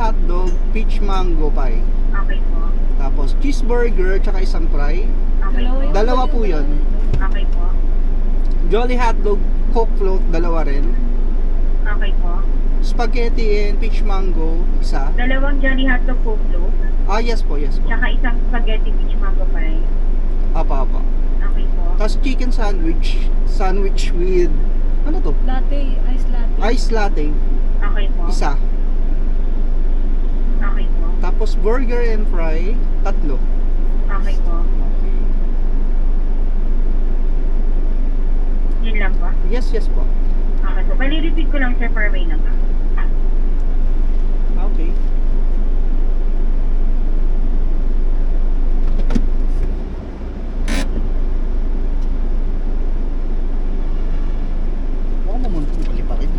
hotdog, peach mango pie. Okay po. Tapos cheeseburger, tsaka isang fry. Okay po. Dalawa po yun. Okay po. Jolly hotdog, coke float, dalawa rin. Okay po. Spaghetti and peach mango, isa. Dalawang Johnny Hotdog Coke Float, Ah, yes po, yes po. tsaka isang spaghetti peach mango pie. Apa. Okay po. Tapos chicken sandwich with, ano to? Latte, ice latte. Ice latte, Okay po. isa. Okay po. Tapos burger and fry, tatlo. Okay po. Yun lang po. Yes po. Okay po. Bali, repeat ko lang sir per way na ba? Okay. Baka naman pumali pa rin.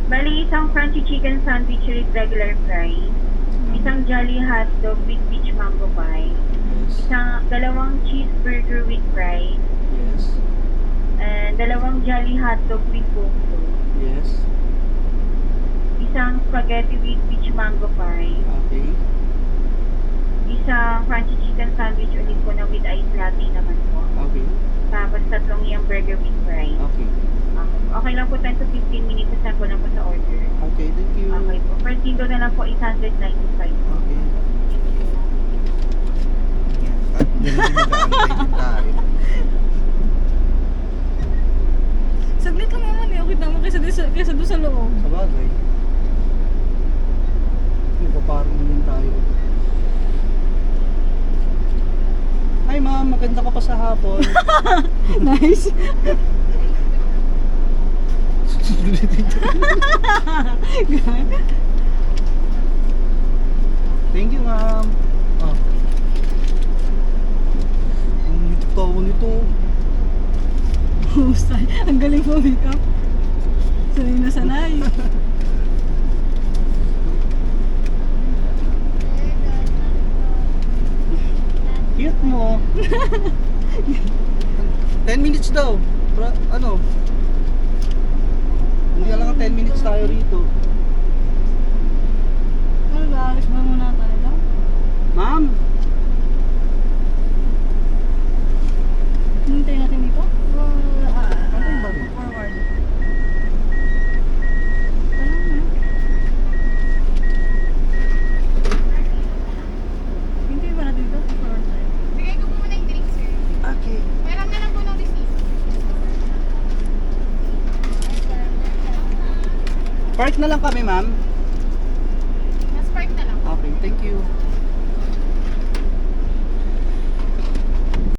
Bali, isang crunchy chicken sandwich with regular fry. Isang Jolly Hotdog with peach mango pie. Yes. Dalawang cheeseburger with fries. Yes. And dalawang Jolly Hotdog with Coke Float. Yes. Isang spaghetti with peach mango pie. Okay. Isang crunchy chicken sandwich ulit po na with ice latte naman po. Okay. Tapos tatlong yung burger with fries. Okay. Okay lang po 10 to 15 minutes na po lang po sa order. Okay, thank you. Okay po. First window na lang po 895 po. Okay. At ganun din mag-aantay din tayo. Saglit lang naman eh. Okay naman kaysa doon sa loob. Sa bagay. Ipaparang din tayo. Hi ma'am, maganda ka pa sa hapon. Nice. Thank you ma'am. Oh. Ang nitok tao nito. Husay. Ang galing mo make up. Sanay na sanay. Cute mo. 10 minutes daw. Ano? Hindi ka lang 10 minutes tayo rito. Ano ba? Alis ba muna tayo daw? Ma'am, Hintay natin dito? ano yung bago? Forward. Tara na. Hintay ba natin dito? Forward tayo. Bigay ko po muna yung drink, sir. Okay. Meron na lang po ng receipt. Park na lang kami ma'am.